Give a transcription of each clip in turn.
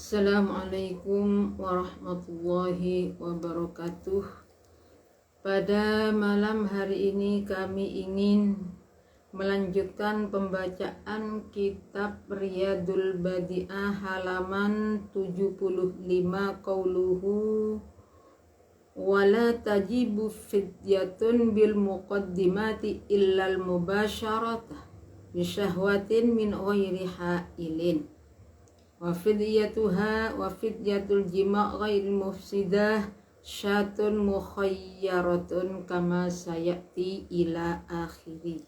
Assalamualaikum warahmatullahi wabarakatuh. Pada malam hari ini kami ingin melanjutkan pembacaan kitab Riyadul Badi'ah halaman 75, qauluhu wala tajibu fidyatun bil muqaddimati illal mubasyaratah bisyahwatin min ghairi hailin wa fidyatul jima' ghairil mufsidah syatun mukhayyaratun kama sayati ila akhirih.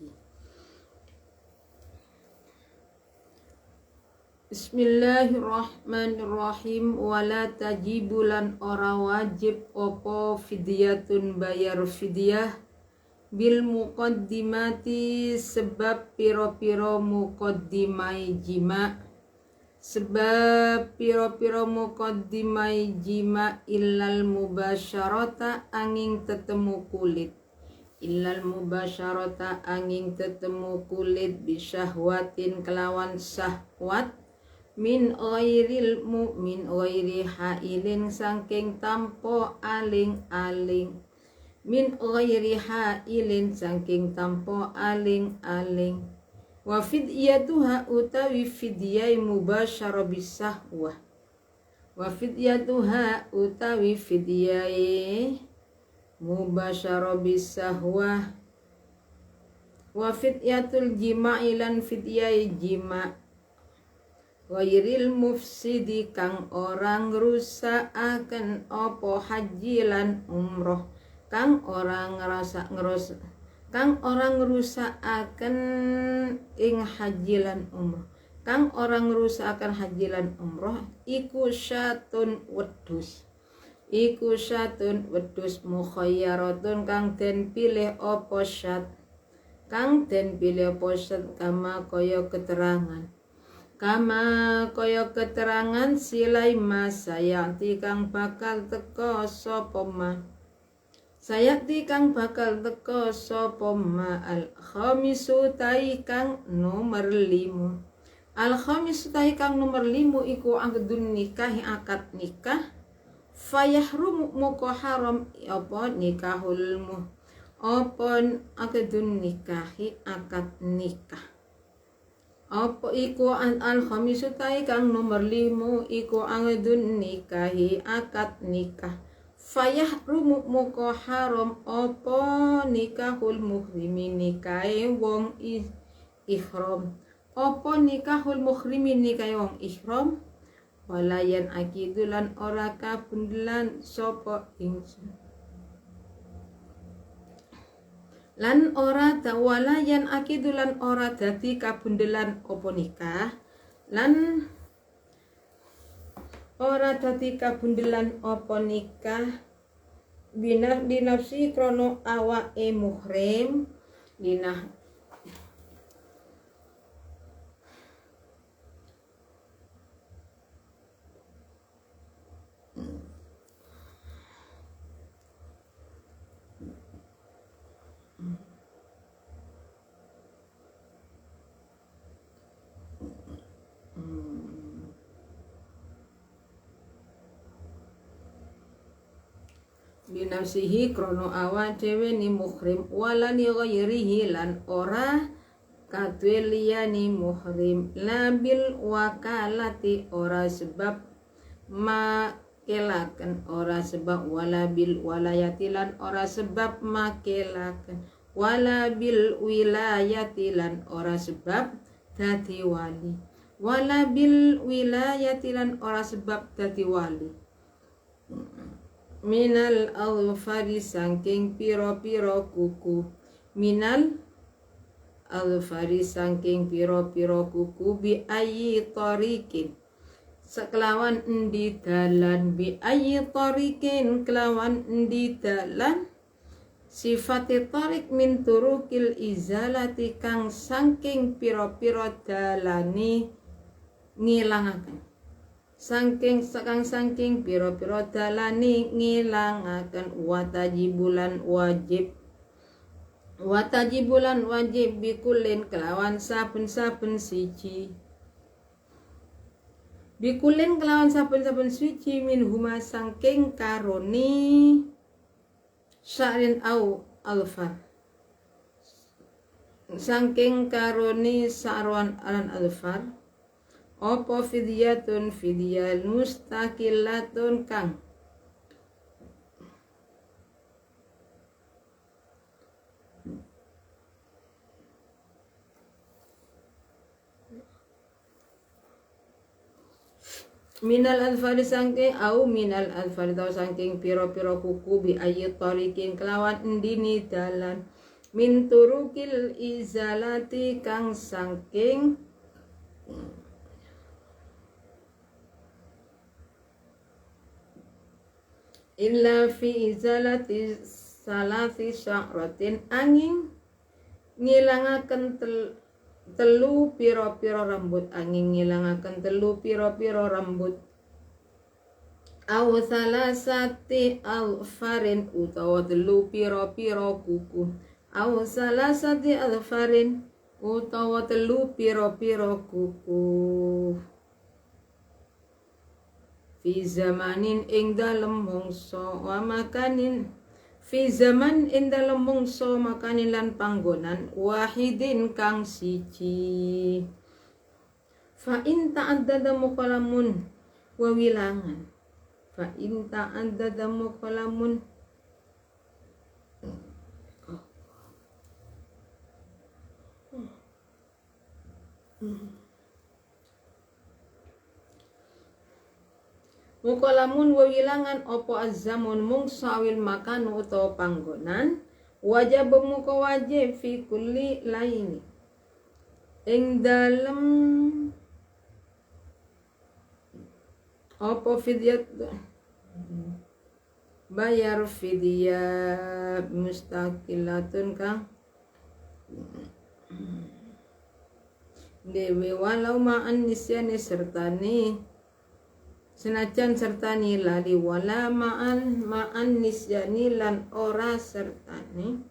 Bismillahirrahmanirrahim. Wala tajibulan ora wajib opo fidyatun bayar fidyah bil muqaddimati sebab piro-piro muqaddimai jima' sebab piro-piro muqaddimai jima illal mubasyarata angin tetemu kulit bisyahwatin kelawan syahwat min ghairi hailin saking tampo aling-aling wa fidyatuha utawi fidyai mubasyara bisahwah wa fidyatul jima'i lan fidyai jima' ghairil mufsidi kang orang rusakaken opo haji lan umroh kang orang ngerusakaken ing haji lan umroh iku syatun wedhus mukhayyaratun kang den pilih apa syat kama kaya keterangan silai mas sayati kang bakal teka sapa ma al khamisu tai kang nomor 5 iku aqdun nikahi akad nikah fayahrum muko haram apa aqdun nikahi akad nikah apa iku al khamisu tai kang nomor 5 iku aqdun nikahi akad nikah fayahrumu muko haram apa nikahul muhrimi nikahe wong ihram walayan akidulan ora kabundelan sapa ingsun walayan akidulan ora dadi kabundelan apa nikah lan ora dadi kabundelan apa nikah binafsi krono awake muhrim binafsihi krono awak dhewe ni muhrim walani ghairihi lan ora kadwe liyani muhrim labil wakalati ora sebab makelaken ora sebab walabil walayati lan ora sebab makelaken walabil wilayati lan ora sebab dadi wali walabil wilayati lan ora sebab dadi wali minal alfari saking piro-piro kuku bi ayyi tarikin sekelawan endi dalan sifati tarik min turukil izalati kang saking piro-piro dalani ngilangaken saking piro-piro dalani ngilangaken watajibulan wajib bikulin kelawan saben-saben siji Bikulin kelawan saben-saben suci min huma sangking karoni sya'rin au alfar, sangking karoni sarwan alan alfar opo fidyatun fidyal mustaqilatun kang minal alfari sangking au minal alfari tau sangking piro-piro kuku bi ayat tarikin kelawan endini dalan min turukil izalati kang sangking illa fi izalati salati sya'ratin angin ngilangaken telu piro-piro rambut, angin ngilangaken telu piro-piro rambut aw salasati alfarin utawa telu piro-piro kuku aw salasati alfarin utawa telu piro-piro kuku fi zamanin ing dalem mangsa wa makanin fi zaman ing dalem mangsa makanin lan panggonan wahidin kang siji fa in ta'addada muqalamun wa wilangan fa in ta'addada muqalamun mukalamun wawilangan opo azzamun mungsa awil makan utawa panggonan wajib muka wajib fi kulli laini ing dalem opo fidyat bayar fidyah mustaqilatun kang dewe walau ma'an nisyani sertani senajan sertani lali wala ma'an nisyani lan ora sertani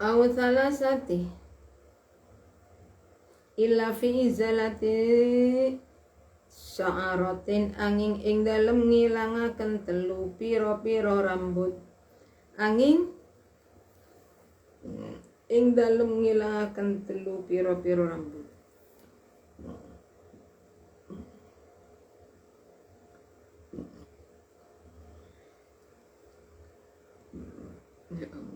aw salasati illa fi izalati sya'aratin angin ing dalem ngilangaken telu piro-piro rambut angin ing dalem ngilangaken telu piro-piro rambut ya Allah.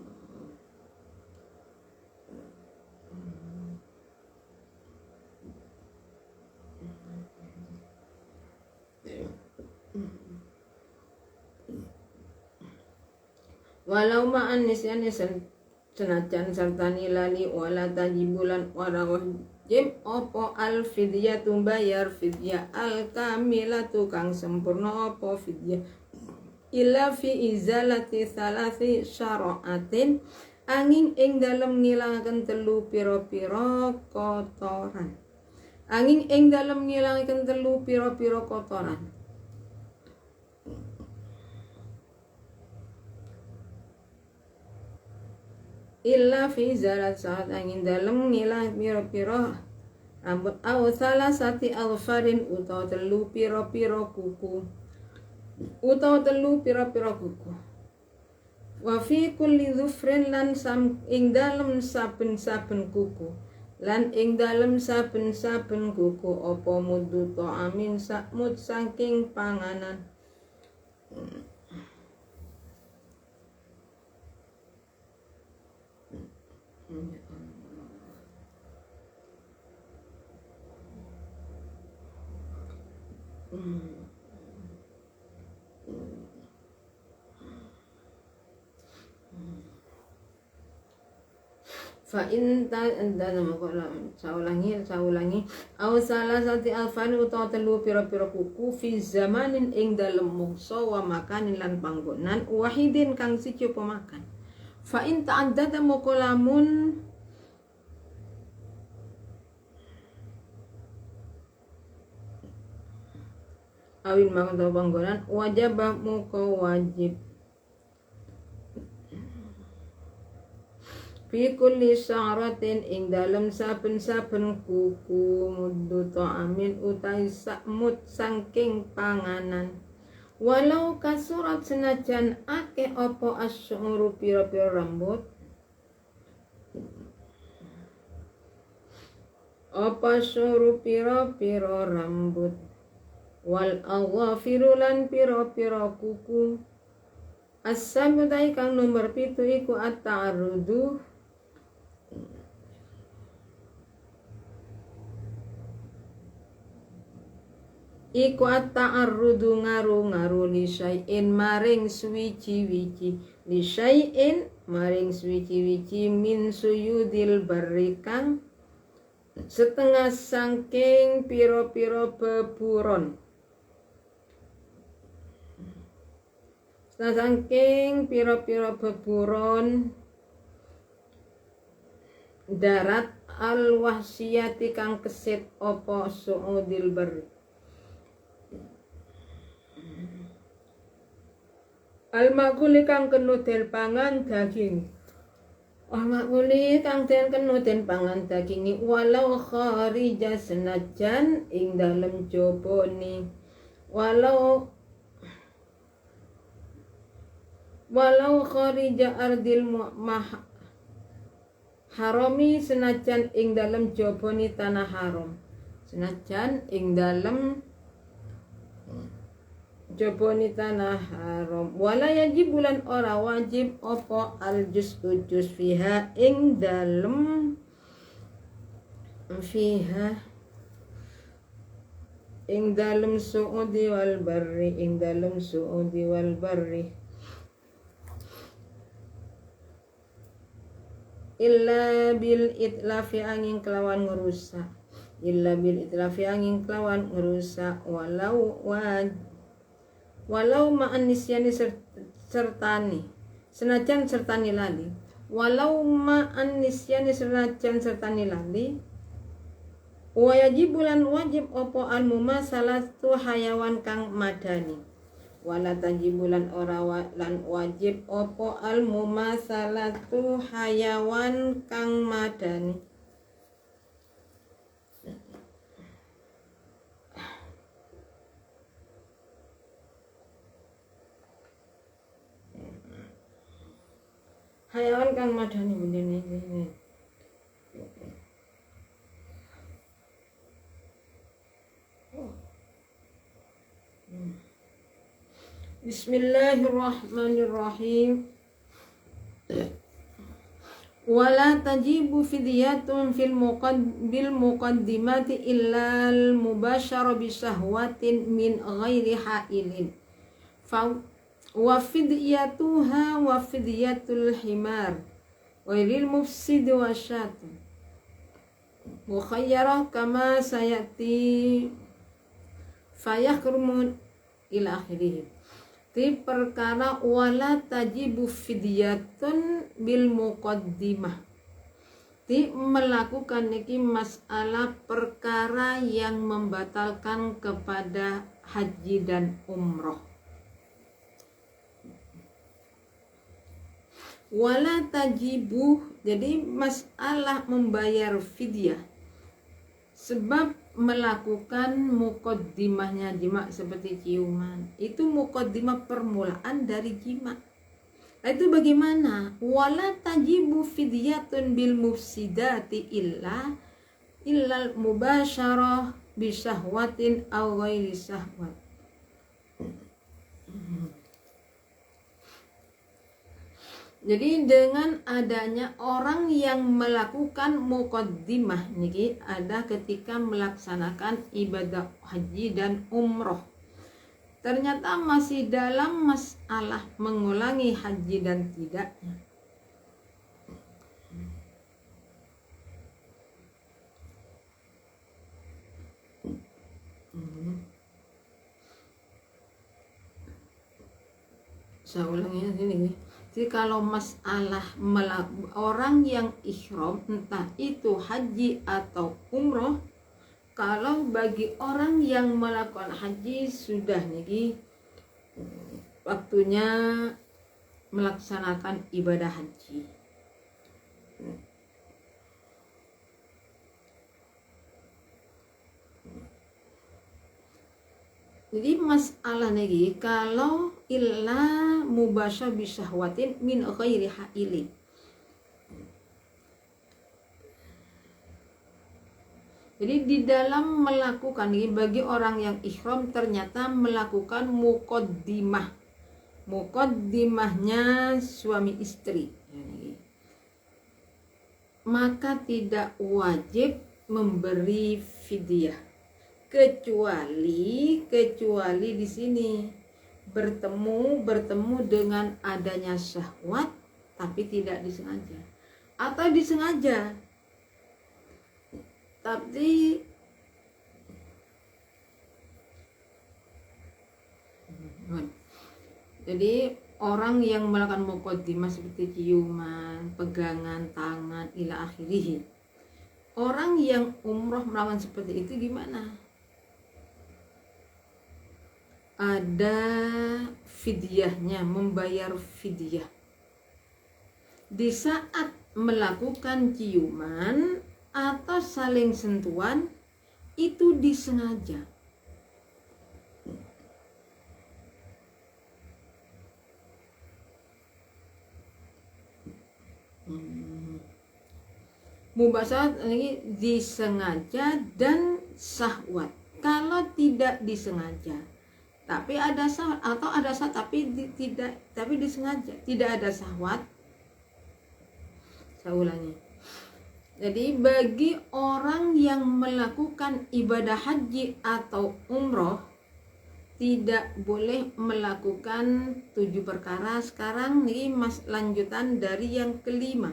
Walau ma'an nisyani senajan sertani lali wala tajibulan wala wajib opo al fidyah bayar fidyah al kamilatu kang sempurna opo fidyah illa fi izalati salasi syara'atin angin ing dalem ngilangaken telu piro-piro kotoran angin ing dalem ngilangaken telu piro-piro kotoran illa fi zalat saat angin dalem ngilang piro-piro rambut aw salasati alfarin utawa telu piro-piro kuku wa fi kulli dhufrin lan ing dalem saben-saben kuku lan ing dalem saben-saben kuku apa muddu ta'amin sakmut saking panganan fa inta andana makola saulangi aw salasati alfan utawa telu pira-pira kuku fi zamanin ing dalem mungsa wa makanin lan panggonan wahidin kang siji pemakan fa in ta'addada mukolamun awin makan atau panggonan wajibah muka wajib fi kulli sya'ratin ing dalem saben-saben kuku muddu ta'amin utai sakmut sangking panganan walau kasurat senajan akeh apa asyuru pira-pira rambut apa syuru pira-pira rambut wal aghafiru lan pira-pira kuku as-sabutai kang nomor 7 iku at-ta'arrudu iku at-ta'arrudu ngaru-ngaru li syai'in maring suwiji-wiji li syai'in maring suwiji-wiji min suyudil barri kang setengah sangking piro-piro beburon setengah sangking piro-piro beburon darat al-wahsiyati kang kesit opo su'udil barri al-makuli kang kenudel pangan daging al-makuli kang den kenudel pangan daging walau kharija senajan ing dalem jobone walau kharija ardil harami senajan ing dalem jobone tanah haram senajan ing dalem joboni tanah haram wala yajib bulan ora wajib opo al juz fiha ing dalem su'udi wal barri ing dalem su'udi wal barri illa bil itlafi angin kelawan ngerusak walau ma'an nisyani sertani senajan sertani lali walau ma'an nisyani sertani lali wajibulan wajib opo al mumasalatu hayawan kang madani wala tajibulan ora lan wajib opo al mumasalatu hayawan kang madani hayawan kang madani begini. Bismillahirrahmanirrahim. Wala tajibu fidyatun bil muqaddimati illa al mubashara bi syahwatin min ghairi hailin. Wa fidyatuha wa fidyatul himar wairil mufsid wa syatu mukhayyarah kama sayati fayahrumun ila akhirih ti perkara wala tajibu fidyatun bil muqaddimah ti melakukan niki masalah perkara yang membatalkan kepada haji dan umroh. Wala tajibu, jadi masalah membayar fidyah sebab melakukan muqaddimahnya jima seperti ciuman, itu muqaddimah permulaan dari jima. Itu bagaimana? Wala tajibu fidyatun bil mufsidati illa mubasyarah bi syahwatin aw ghairi syahwat. Jadi dengan adanya orang yang melakukan muqaddimah niki ada ketika melaksanakan ibadah haji dan umroh. Ternyata masih dalam masalah mengulangi haji dan tidaknya. Saya ulangi sini. Jadi kalau masalah orang yang ihram entah itu haji atau umroh kalau bagi orang yang melakukan haji sudah niki waktunya melaksanakan ibadah haji. Jadi masalah niki kalau illa mubasya bisyahwatin min ghairi haili. Jadi di dalam melakukan ini bagi orang yang ihram ternyata melakukan muqaddimah. Muqaddimahnya suami istri. Maka tidak wajib memberi fidyah. Kecuali di sini bertemu dengan adanya syahwat tapi tidak disengaja. Atau disengaja tapi jadi orang yang melakukan muqaddimah seperti ciuman, pegangan tangan ila akhirih. Orang yang umroh melakukan seperti itu gimana? Ada fidyahnya, membayar fidyah. Di saat melakukan ciuman atau saling sentuhan itu disengaja. Mubasyarat ini disengaja dan syahwat. Kalau tidak disengaja, tapi ada syahwat atau ada syahwat tapi disengaja, tidak ada syahwat. Saya ulangi. Jadi bagi orang yang melakukan ibadah haji atau umroh tidak boleh melakukan 7 perkara. Sekarang nih lanjutan dari yang kelima.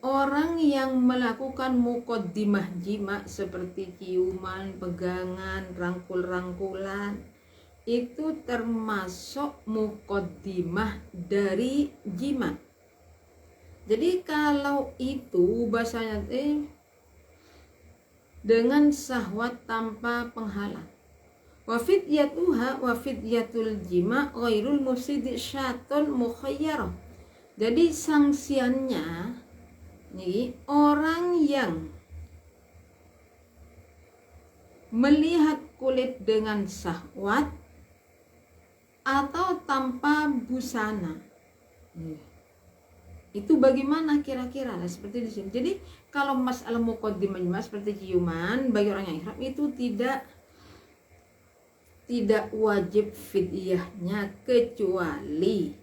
Orang yang melakukan muqaddimah jima seperti ciuman, pegangan, rangkul-rangkulan itu termasuk muqaddimah dari jima. Jadi kalau itu bahasanya dengan syahwat tanpa penghalang. Wa fidyatuha wa fidyatul jima ghairul mufsidi syatun mukhayyarah. Jadi sanksiannya nih, orang yang melihat kulit dengan syahwat atau tanpa busana. Itu bagaimana kira-kira? Nah, seperti di sini. Jadi kalau masalah muqaddimah seperti ciuman bagi orang yang ihram itu tidak wajib fidyahnya kecuali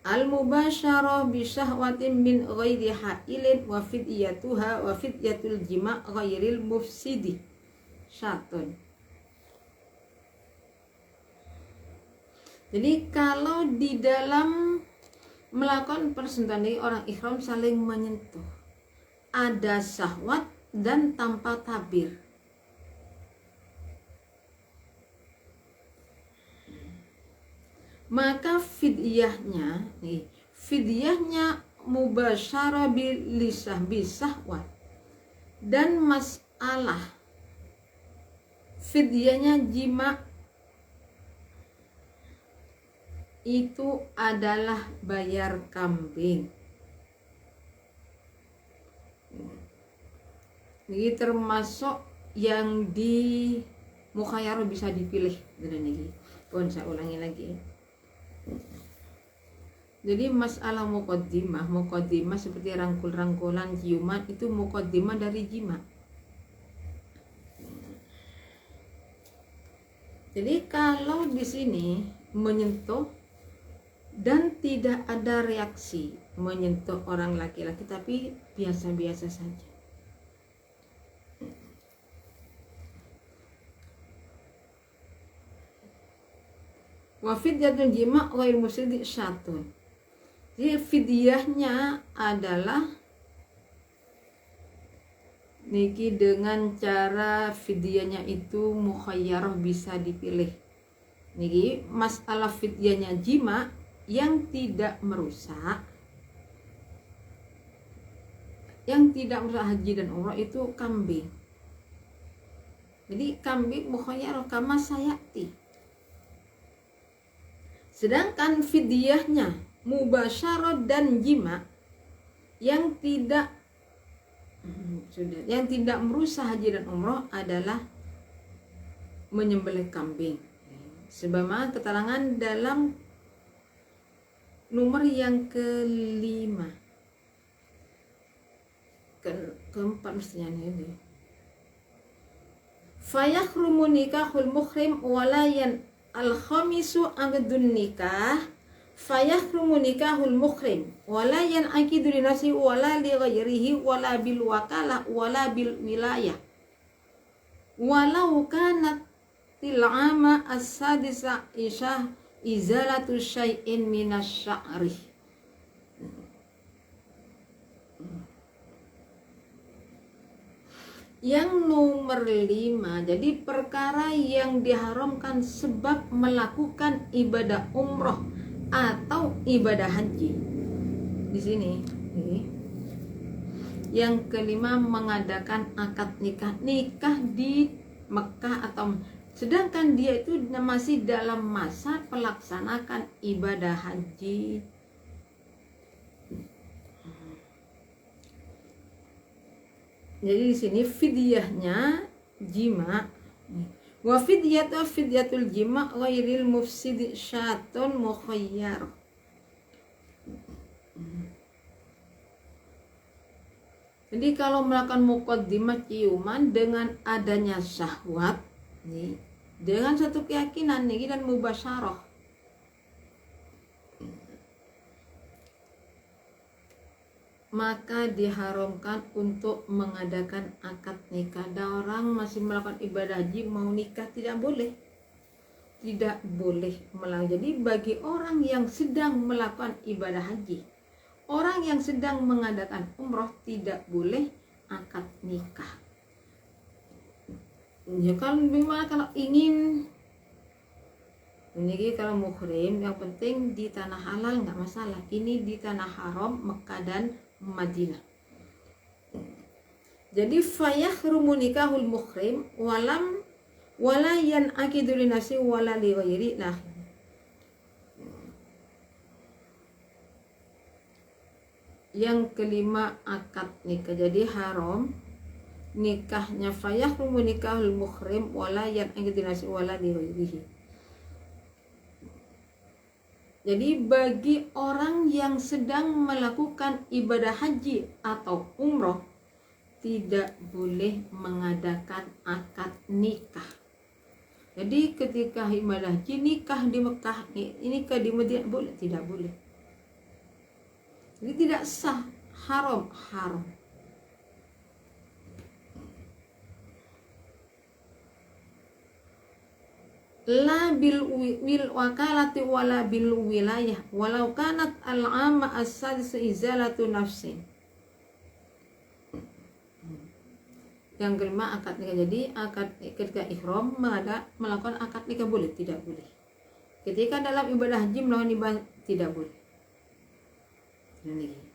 al-mubasyarah bi syahwatin min ghairi hailin wa fidyatuha wa fidyatul jima' ghairil mufsidi syatun. Jadi kalau di dalam melakukan persentuhan orang ihram saling menyentuh, ada syahwat dan tanpa tabir, maka fidyahnya mubasyarah bilisah bisahwat, dan masalah fidyahnya jima itu adalah bayar kambing. Ini termasuk yang di mukhayyar bisa dipilih dengan ini. Pun saya ulangi lagi. Jadi masalah muqaddimah seperti rangkul-rangkulan, ciuman itu muqaddimah dari jima. Jadi kalau di sini menyentuh dan tidak ada reaksi menyentuh orang laki-laki tapi biasa-biasa saja. Wa fidyatul jima' ghair mufsidi syatun. Jadi fidyahnya adalah niki dengan cara fidyahnya itu mukhayyarah bisa dipilih. Niki masalah fidyahnya jima yang tidak merusak haji dan umrah itu kambing. Jadi kambing pokoknya kama sayati. Sedangkan fidyahnya mubasyarah dan jima yang tidak merusak haji dan umrah adalah menyembelih kambing. Sebagaimana keterangan dalam nomor yang kelima, keempat mestinya ini. Fayakhrumu nikahul muhrim walayan al-khamisu aqdun nikah. Fayakhrumu nikahul muhrim walayan aqidu li nafsi wala li ghairihi wala bil wakalah wala bil wilayah walau kanat til'ama as-sadisa isyah izalatu syai'in minas sya'ri. Yang nomor 5, jadi perkara yang diharamkan sebab melakukan ibadah umroh atau ibadah haji. Di sini, yang kelima mengadakan akad nikah di Mekah atau sedangkan dia itu masih dalam masa pelaksanakan ibadah haji. Jadi di sini fidyahnya jima. Wa fidyatul jima ghairil mufsid syatun mukhayyar. Jadi kalau melakukan muqaddimah ciuman dengan adanya syahwat nih, dengan satu keyakinan nih dan mubasyarah, maka diharamkan untuk mengadakan akad nikah. Ada orang masih melakukan ibadah haji mau nikah, tidak boleh Jadi bagi orang yang sedang melakukan ibadah haji, orang yang sedang mengadakan umroh tidak boleh akad nikah. Ya kalau ingin ini, kalau muhrim yang penting di tanah halal nggak masalah. Ini di tanah haram Mekah dan Madinah. Jadi fayakhrumu nikahul muhrim wala yan'aqidu li nafsi wala li ghairi lah. Yang kelima akad nikah, jadi haram nikahnya. Fayakhrumu nikahul muhrim wala yan'aqidu li nafsi wala li ghairihi. Jadi bagi orang yang sedang melakukan ibadah haji atau umroh tidak boleh mengadakan akad nikah. Jadi ketika ibadah haji nikah di Mekah, nikah di Madinah boleh? Tidak boleh. Jadi tidak sah, haram. La bil wakalati wala bil wilayah walau kanat al-amma as-sadis izalatu nafsin. Yang kelima akad nikah. Jadi akad ketika ihram melakukan akad nikah boleh? Tidak boleh. Ketika dalam ibadah haji melakukan ibadah tidak boleh. Ini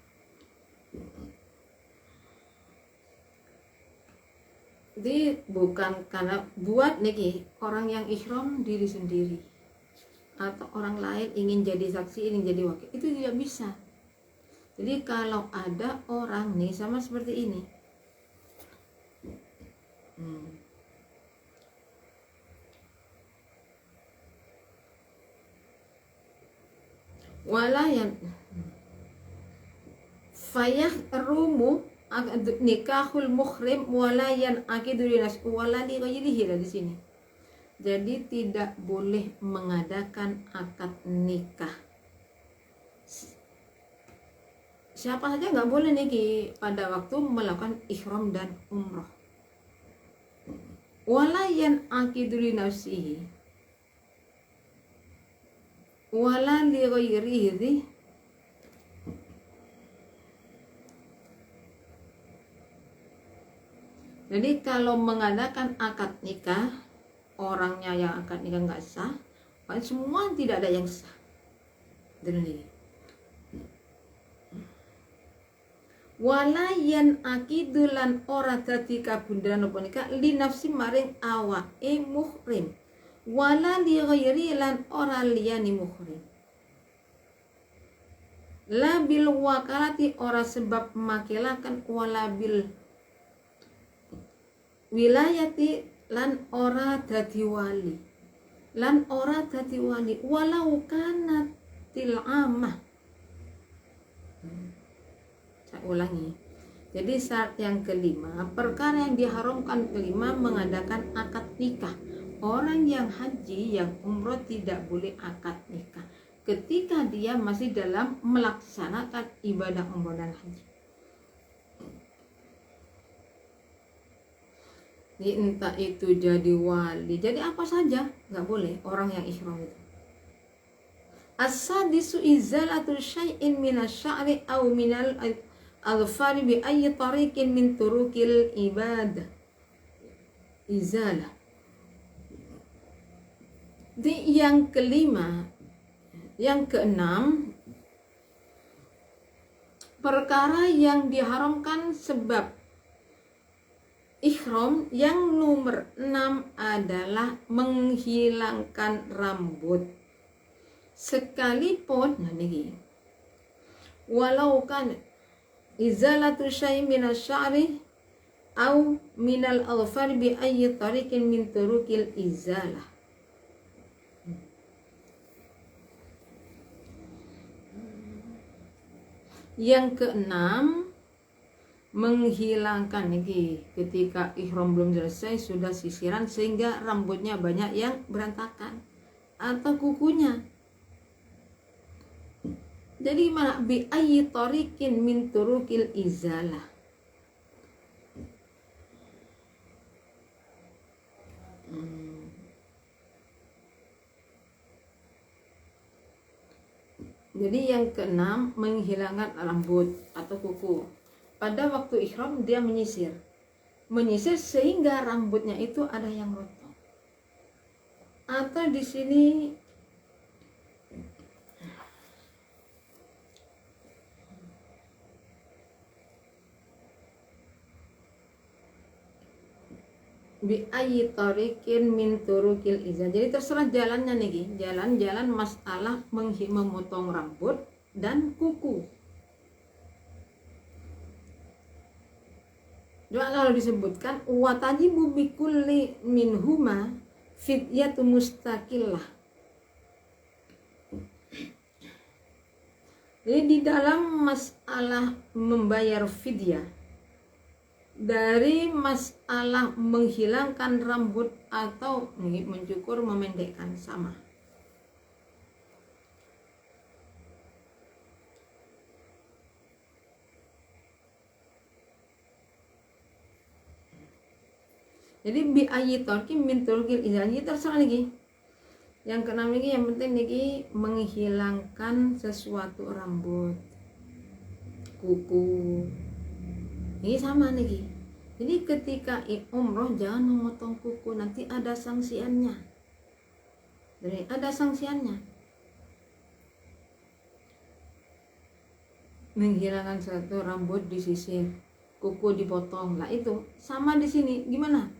jadi bukan karena buat nih orang yang ihram diri sendiri atau orang lain ingin jadi saksi, ingin jadi wakil, itu tidak bisa. Jadi kalau ada orang nih sama seperti ini, walayan fayah rumu nikahul muhrim walayan aqidu linas wala li ghairihi di sini. Jadi tidak boleh mengadakan akad nikah. Siapa saja nggak boleh nih pada waktu melakukan ihram dan umroh. Walayan aqidu li nafsihi wala li ghairihi. Jadi kalau mengadakan akad nikah, orangnya yang akad nikah nggak sah, semua tidak ada yang sah. Dene walayan akidulan ora dadi kabunderan apa nika li nafsi maring awake muhrim wala li ghairi lan ora liyani muhrim la bil wakalati ora sebab makelakan wala bil wilayati lan ora dadi wali walau kana til amah. Saya ulangi. Jadi syarat yang kelima, perkara yang diharamkan kelima mengadakan akad nikah. Orang yang haji, yang umroh tidak boleh akad nikah ketika dia masih dalam melaksanakan ibadah umroh dan haji. Jadi entah itu jadi wali, jadi apa saja nggak boleh orang yang ihram itu. As-sadisu izalatul syai'in minasy'ari aw minal al-fari bi ayyi tariqin min turukil ibadah. Izalah. Di yang kelima, yang keenam, perkara yang diharamkan sebab ihram. Yang nomor 6 adalah menghilangkan rambut. Sekalipun walau kan izalatu syai' minasy'ari au minal alfar bi ayyi tariqin min turukil izalah. Yang keenam, menghilangkan ketika ihram belum selesai sudah sisiran sehingga rambutnya banyak yang berantakan atau kukunya. Jadi mana bi ayyi tariqin min turukil izalah. Jadi yang keenam, menghilangkan rambut atau kuku. Pada waktu ihram dia menyisir sehingga rambutnya itu ada yang rontok. Atau di sini bi ayyi tariqin min turukil izah. Jadi terserah jalannya nih, jalan masalah memotong rambut dan kuku. Juga kalau disebutkan watajibu bikulli minhuma fidyatu mustaqillah. Jadi di dalam masalah membayar fidyah dari masalah menghilangkan rambut atau mencukur, memendekkan sama. Jadi bi ayyi tariqin min turukil izah, terserah lagi. Yang keenam lagi, yang penting lagi menghilangkan sesuatu, rambut, kuku. Ini sama lagi. Jadi ketika umroh jangan memotong kuku, nanti ada sanksiannya. Jadi ada sanksiannya. Menghilangkan satu rambut disisir, kuku dipotong. Lah itu sama di sini. Gimana?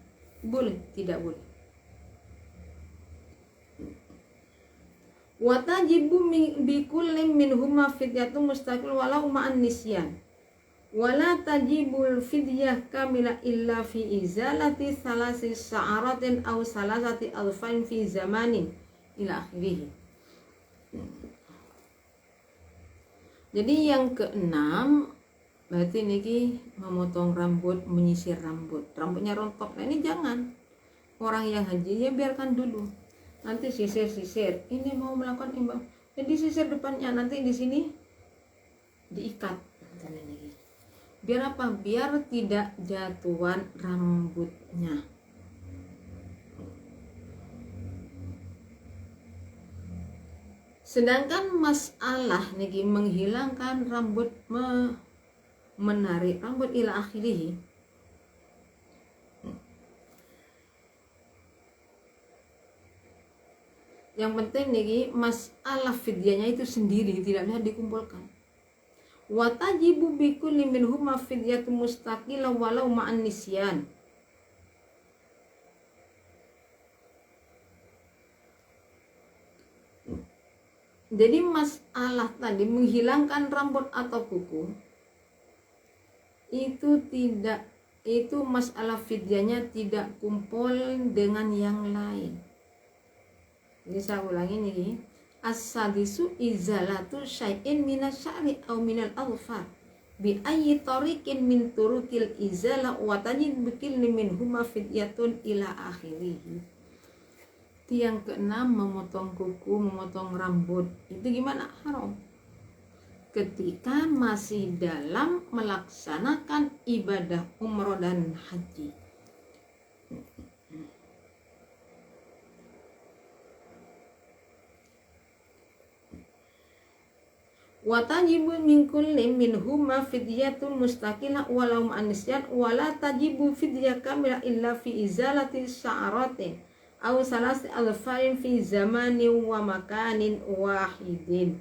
Boleh? Tidak boleh. Watajibu bikulli minhuma fidyatun mustaqil walau ma'an nisyan. Wala tajibul fidyah kamila illa fi izalati salasi sa'aratin aw salasati alfain fi zamanin ila akhirih. Jadi yang keenam berarti niki memotong rambut, menyisir rambut, rambutnya rontok. Nah ini jangan. Orang yang haji ya biarkan dulu. Nanti sisir. Ini mau melakukan imbang. Jadi sisir depannya, nanti di sini diikat. Biar apa? Biar tidak jatuhan rambutnya. Sedangkan masalah niki menghilangkan rambut, menarik rambut ila akhirih, Yang penting nih masalah fidyahnya itu sendiri, tidak bisa dikumpulkan. Wa tajibu bi kulli minhuma fidyatun mustaqillah walau ma'an nisyan. Jadi masalah tadi menghilangkan rambut atau kuku itu masalah fidyahnya tidak kumpul dengan yang lain. Jadi saya ulangi nih. As-sadisu izalatu syai'in minas sya'ri aw minal alfar bi ayyi tariqin min turukil izala wa tajid bikil minhuma fidyatun ila akhirih. Yang keenam, memotong kuku, memotong rambut itu gimana? Haram ketika masih dalam melaksanakan ibadah umroh dan haji. Wa tajibu min kulli minhuma fidyatun mustaqillah walau ma'nisyan wala tajibu fidyah kamilah illa fi izalati sya'ratin aw salasi alfarin fi zamanin wa makanin wahidin.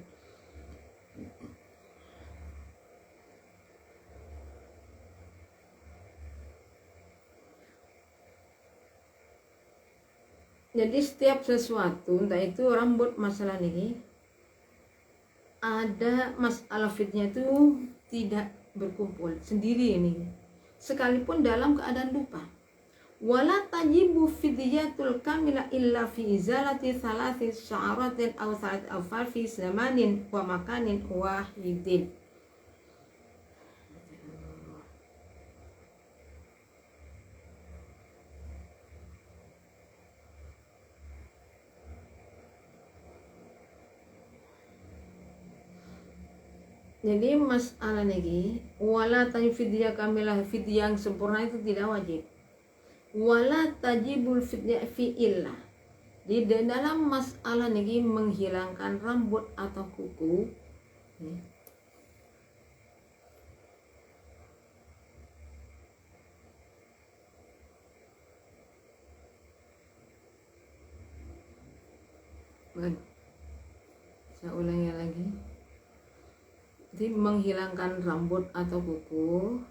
Jadi setiap sesuatu, entah itu rambut masalah ini, ada masalah fitnya itu tidak berkumpul sendiri ini, sekalipun dalam keadaan lupa. Wala tajibu fidyatul kamila illa fi izalati salati sya'aratin aw salat afar fi zamanin wa makanin wahidin. Jadi masalah lagi, wala tajibu fidyah kamilah, fidyah yang sempurna itu tidak wajib. Wala tajibul fidyah fi illah. Di dalam masalah lagi menghilangkan rambut atau kuku, saya ulangi lagi. Jadi menghilangkan rambut atau kuku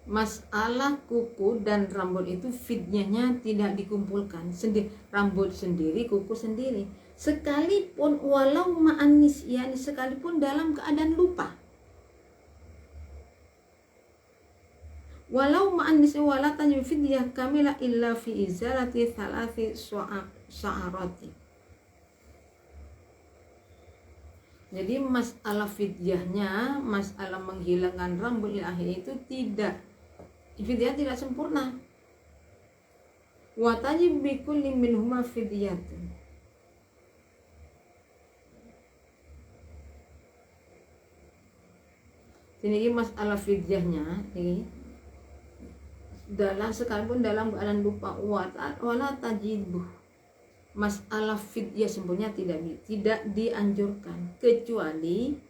masalah kuku dan rambut itu fidyahnya tidak dikumpulkan sendiri, rambut sendiri, kuku sendiri, sekalipun walau ma'an nisyan, sekalipun dalam keadaan lupa. Walau ma'an nisyan wala tajibu fidyah kamilah illa fi izalati thalathi sya'arati. Jadi masalah fidyahnya, masalah menghilangkan rambut akhir itu fidyah tidak sempurna. Wa tajibu bi kulli minhuma fidyatun. Ini masalah fidyahnya ini sekalipun dalam keadaan lupa, wala tajibu, masalah fidyah sempurna tidak dianjurkan kecuali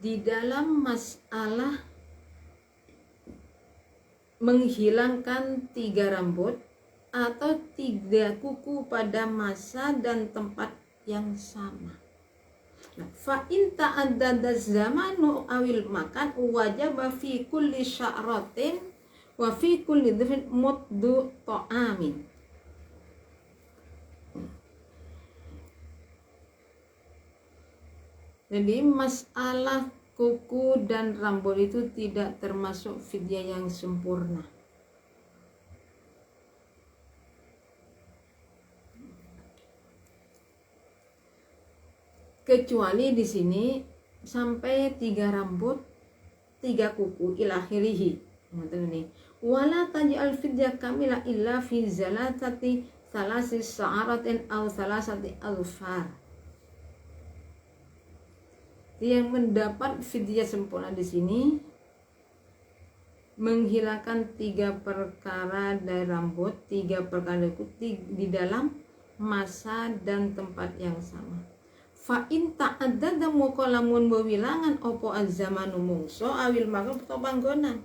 di dalam masalah menghilangkan 3 rambut atau 3 kuku pada masa dan tempat yang sama. Fa in ta'addada zamanu awil makan wajaba fi kulli sya'ratin wa fi kulli dhifin muddu ta'amin. Jadi masalah kuku dan rambut itu tidak termasuk fidyah yang sempurna. Kecuali di sini sampai 3 rambut, 3 kuku ilakhirihi. Ini wala taj'al fidyah kamilah illa fi zalatati salasi sya'aratin aw salasati alfar. Yang mendapat fidyah sempurna di sini menghilangkan 3 perkara dari rambut, 3 perkara kuku di dalam masa dan tempat yang sama. fa in ta'addada moko lamun bewilangan opo az-zamanu mungso awil makan to panggonan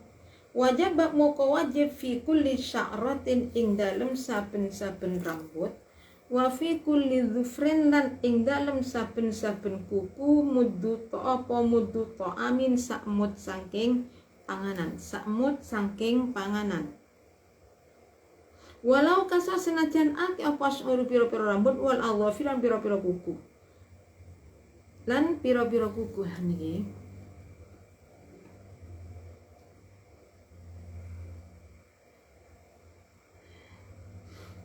wajib moko wajib fi kulli sya'ratin ing dalem saben-saben rambut wa fi kulli dhufrin lan ing dalem saben-saben kuku muddu to apa muddu to amin sakmut saking panganan walau kasa senajan ake apa syuru piro-piro rambut wal adhafiran piro-piro kuku lan piro-piro kuku niki.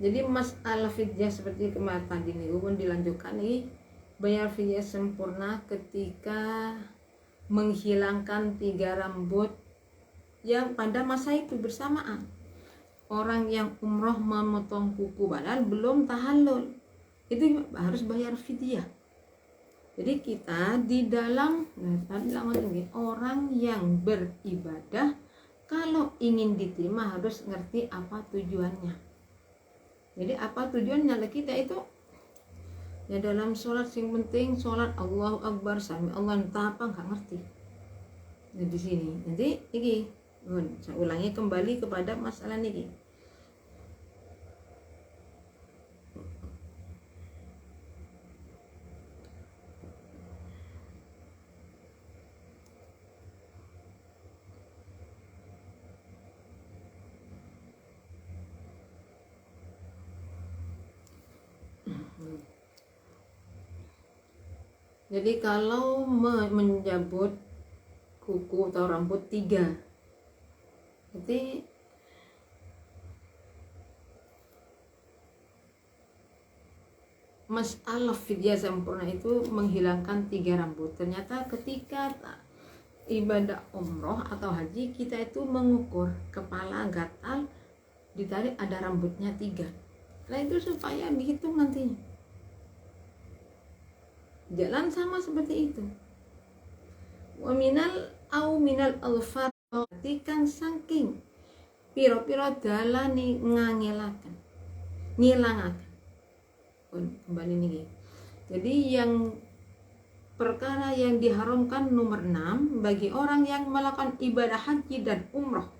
Jadi masalah fidyah seperti kemarin tadi nih pun dilanjutkan nih, bayar fidyah sempurna ketika menghilangkan 3 rambut yang pada masa itu bersamaan. Orang yang umroh memotong kuku padahal belum tahallul itu harus bayar fidyah. Jadi kita di dalam orang yang beribadah kalau ingin diterima harus ngerti apa tujuannya. Jadi apa tujuannya kita itu ya dalam sholat yang penting sholat Allahu Akbar sami Allah entah apa nggak ngerti. Nah di sini nanti ini saya ulangi kembali kepada masalah ini. Jadi kalau menjabut kuku atau rambut 3, jadi masalah fidyah sempurna itu menghilangkan 3 rambut. Ternyata ketika ibadah umroh atau haji kita itu mengukur kepala gatal ditarik ada rambutnya 3. Nah itu supaya dihitung nantinya. Jalan sama seperti itu. Wa minal alfat kan saking piro-piro dalane ngangelaken ngilangaken. Kembali nih. Jadi yang perkara yang diharamkan nomor 6 bagi orang yang melakukan ibadah haji dan umroh,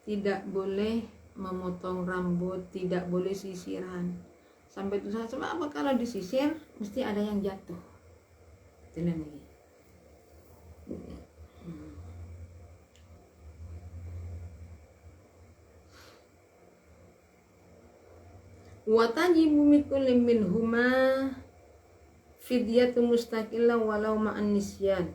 tidak boleh memotong rambut, tidak boleh sisiran. Sampai itu sama apa kalau disisir mesti ada yang jatuh. Ini nih. Wa tajibu mikul minhuma fidyatu mustaqillah walau ma'an nisyan.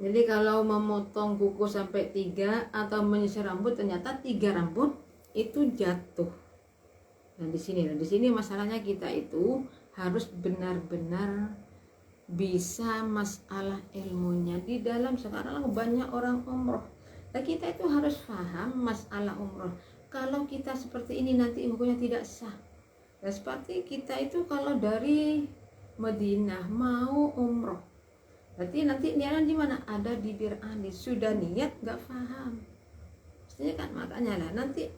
Jadi kalau memotong kuku sampai 3 atau menyisir rambut ternyata 3 rambut itu jatuh. Nah di sini masalahnya kita itu harus benar-benar bisa masalah ilmunya. Di dalam sekarang banyak orang umroh. Nah kita itu harus paham masalah umroh. Kalau kita seperti ini nanti hukumnya tidak sah. Nah seperti kita itu kalau dari Madinah mau umroh. Berarti nanti niatnya di mana? Ada di Bir Ali. Sudah niat nggak paham. Mestinya kan makanya lah nanti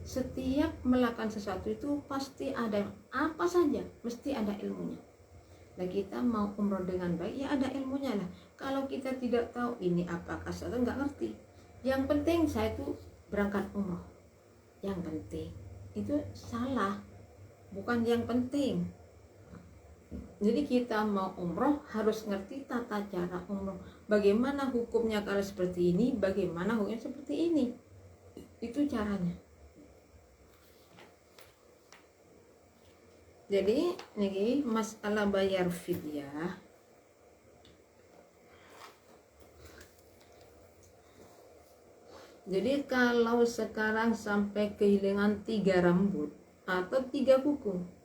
setiap melakukan sesuatu itu pasti ada apa saja, mesti ada ilmunya. Nah kita mau umroh dengan baik ya ada ilmunya lah. Kalau kita tidak tahu ini apakah saya nggak ngerti. Yang penting saya itu berangkat umroh. Yang penting itu salah, bukan yang penting. Jadi kita mau umroh harus ngerti tata cara umroh. Bagaimana hukumnya kalau seperti ini, bagaimana hukumnya seperti ini. Itu caranya. Jadi ini masalah bayar fidyah. Jadi kalau sekarang sampai kehilangan 3 rambut atau 3 kuku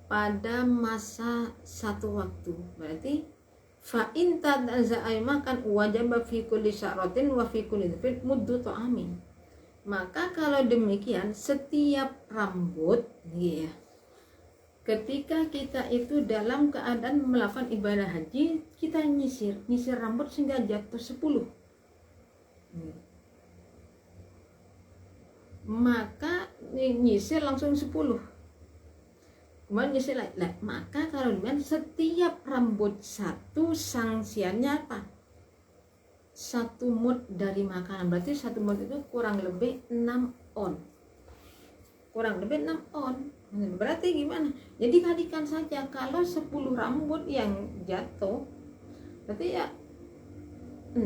pada masa satu waktu, berarti fa in tadza'a makan wajib fi kulli sya'ratin wa fi kulli dhifrin muddu ta'amin. Maka kalau demikian setiap rambut ya ketika kita itu dalam keadaan melakukan ibadah haji, kita nyisir rambut sehingga jatuh 10, maka nyisir langsung 10, kemudian nyisir lagi. Maka kalau dengan setiap rambut satu, sanksiannya apa? 1 mud dari makanan. Berarti 1 mud itu kurang lebih 6 on. Berarti gimana? Jadi kalikan saja, kalau 10 rambut yang jatuh, berarti ya 6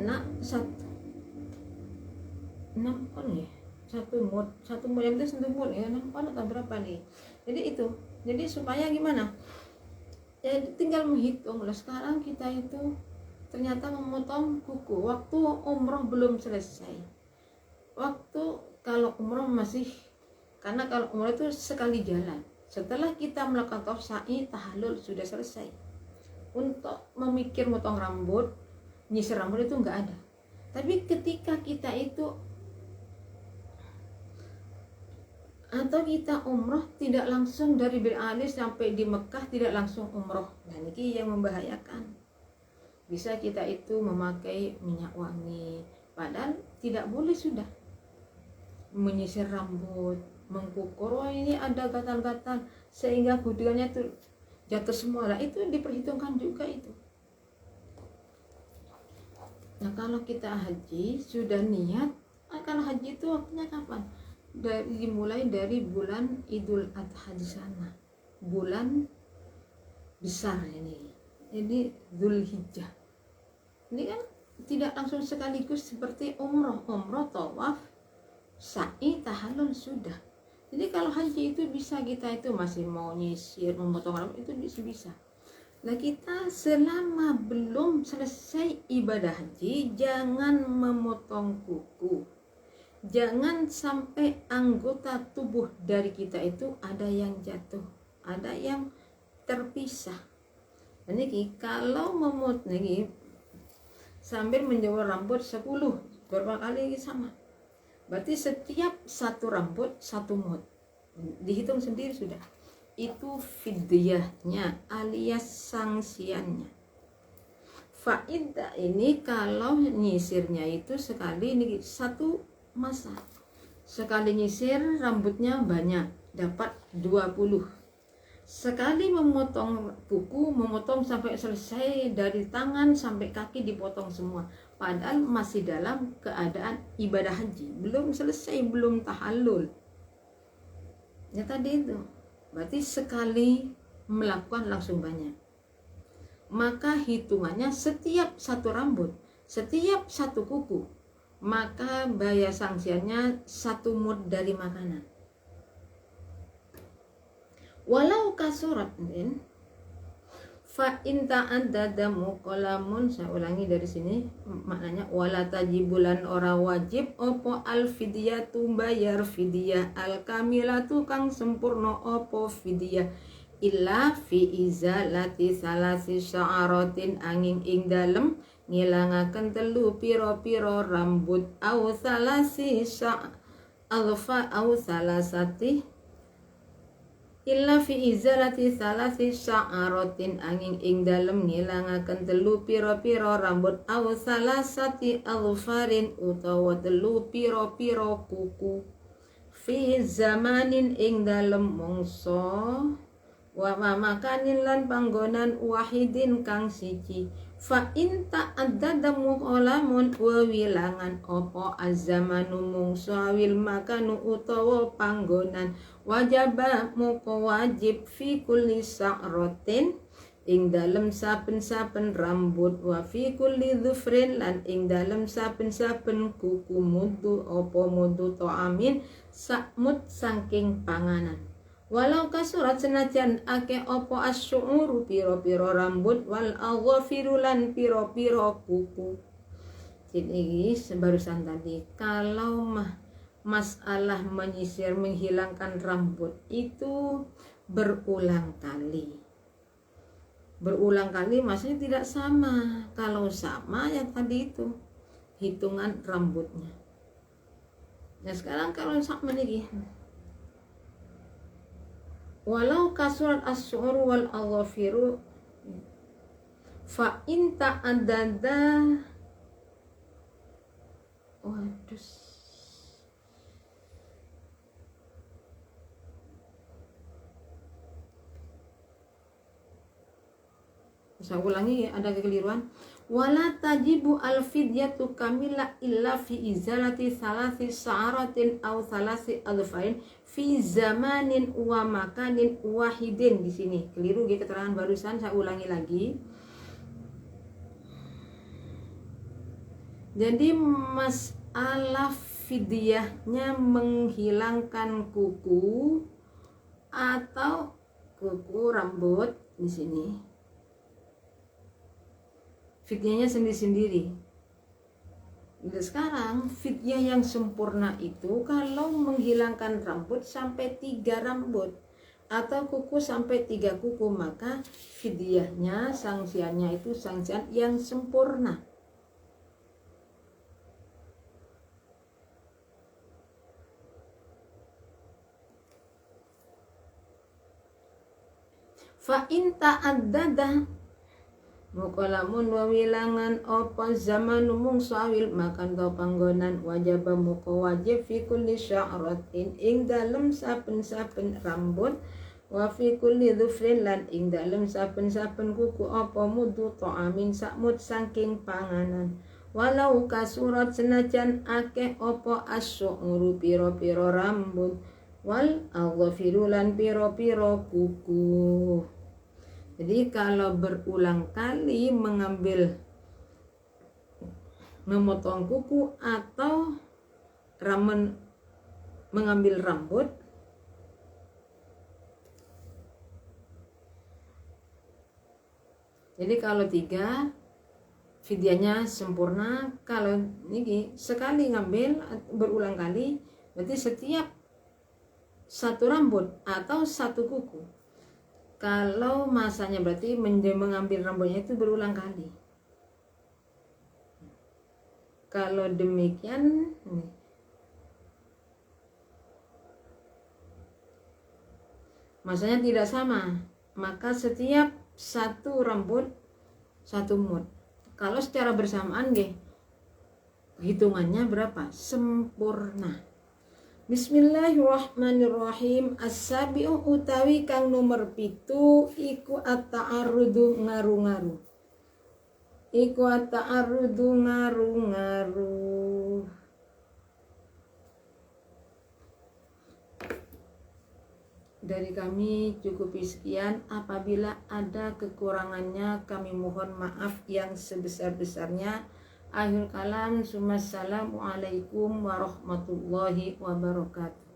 on ya. 1 mud yang itu 1 mud ya, 6 on atau berapa nih? Jadi supaya gimana? Ya tinggal menghitung lah. Sekarang kita itu ternyata memotong kuku waktu umroh belum selesai. Kalau umroh masih, karena kalau umroh itu sekali jalan. Setelah kita melakukan tawaf sa'i, tahallul sudah selesai. Untuk memikir motong rambut, nyisir rambut itu enggak ada. Tapi ketika kita itu atau kita umroh tidak langsung dari Bir Ali sampai di Mekah, tidak langsung umroh. Nah ini yang membahayakan. Bisa kita itu memakai minyak wangi, padahal tidak boleh sudah. Menyisir rambut, mengkukur, ini ada gatal-gatal sehingga kudiannya itu jatuh semua. Nah itu diperhitungkan juga itu. Nah kalau kita haji sudah niat, kalau haji itu waktunya kapan? Dimulai dari bulan Idul Adha di sana, bulan besar ini. Jadi Dzulhijjah. Ini kan tidak langsung sekaligus seperti umroh tawaf, sa'i, tahallul sudah. Jadi kalau haji itu bisa kita itu masih mau nyisir, memotong rambut itu bisa. Nah kita selama belum selesai ibadah haji, jangan memotong kuku. Jangan sampai anggota tubuh dari kita itu ada yang jatuh, ada yang terpisah. Ini kalau memotong ini sambil menjawar rambut 10 berapa kali sama. Berarti setiap 1 rambut 1 mud. Dihitung sendiri sudah. Itu fidyahnya alias sanksiannya. Faidah ini kalau nyisirnya itu sekali ini 1 masa. Sekali nyisir rambutnya banyak, dapat 20. Sekali memotong kuku, memotong sampai selesai dari tangan sampai kaki dipotong semua. Padahal masih dalam keadaan ibadah haji, belum selesai, belum tahallul. Ya tadi itu. Berarti sekali melakukan langsung banyak. Maka hitungannya setiap 1 rambut, setiap 1 kuku, maka bayar sanksiannya 1 mud dari makanan. Walau kasurat fa in ta'addada muqallamun, saya ulangi dari sini maknanya, wala tajibulan ora wajib opo al fidyatu bayar fidyah al kamilatu kang sempurna opo fidyah illa fi izalati salasi sya'aratin angin ing dalem ngilangaken 3 piro-piro rambut au salasi alfa au salasati illa fi izalati salasi sya'aratin angin ing dalem ngilangaken 3 piro-piro rambut au salasati alfarin utawa 3 piro-piro kuku fi zamanin ing dalem mangsa wa makanin lan panggonan wahidin kang siji. Fa in ta'addada muqallamun wa wilangan opo azamanu mungsa wil makanu utawa panggonan wajaba muko wajib fi kulli sa'ratin ing dalem saben-saben rambut wa fi kulli dhufrin lan ing dalem saben-saben kuku mudu opo mudu ta'amin sakmut saking panganan. Walau kasurat senajan ake opo asy'uru piro-piro rambut wal aghafiru lan piro-piro kuku. Jadi sebarusan tadi kalau masalah menyisir menghilangkan rambut itu berulang kali. Berulang kali maksudnya tidak sama. Kalau sama yang tadi itu hitungan rambutnya. Nah sekarang kalau sama nih walau kasurat as-su'ur wal aghafiru fa in ta'addada. Waduh, saya ulangi, ada kekeliruan. Wala tajibu al-fidyatu kamila illa fi izalati salasi sa'aratin aw salasi adfain fi zamanin wa makanin wahidin. Di sini keliru keterangan barusan, saya ulangi lagi. Jadi masalah fidyahnya menghilangkan kuku atau kuku rambut di sini. Fidyahnya sendiri-sendiri. Jadi sekarang fidyah yang sempurna itu kalau menghilangkan rambut sampai 3 rambut atau kuku sampai 3 kuku, maka fidyahnya, sanksiannya itu sanksian yang sempurna. Fa in ta'addada mukolamun wawilangan opo zaman mung sawil makan to panggonan wajib muko wajib fi kulli sya'ratin ing dalem saben-saben rambut wa fi kulli dhufrin lan ing dalem saben-saben kuku opo mudu ta'amin sakmut saking panganan walau kasurat senajan akeh opo as-su'uru piro-piro rambut wal aghafiru lan piro-piro kuku. Jadi kalau berulang kali memotong kuku atau mengambil rambut, jadi kalau 3 fidyahnya sempurna. Kalau ini sekali ngambil berulang kali, berarti setiap 1 rambut atau 1 kuku. Kalau masanya berarti mengambil rambutnya itu berulang kali. Kalau demikian masanya tidak sama, maka setiap 1 rambut 1 mud. Kalau secara bersamaan hitungannya berapa? Sempurna. Bismillahirrahmanirrahim. As-sabi'u utawi kang nomor 7 iku at-ta'arrudu ngaru-ngaru. Iku at-ta'arrudu ngaru-ngaru. Dari kami cukup sekian. Apabila ada kekurangannya kami mohon maaf yang sebesar-besarnya. Akhir kalam, assalamualaikum warahmatullahi wabarakatuh.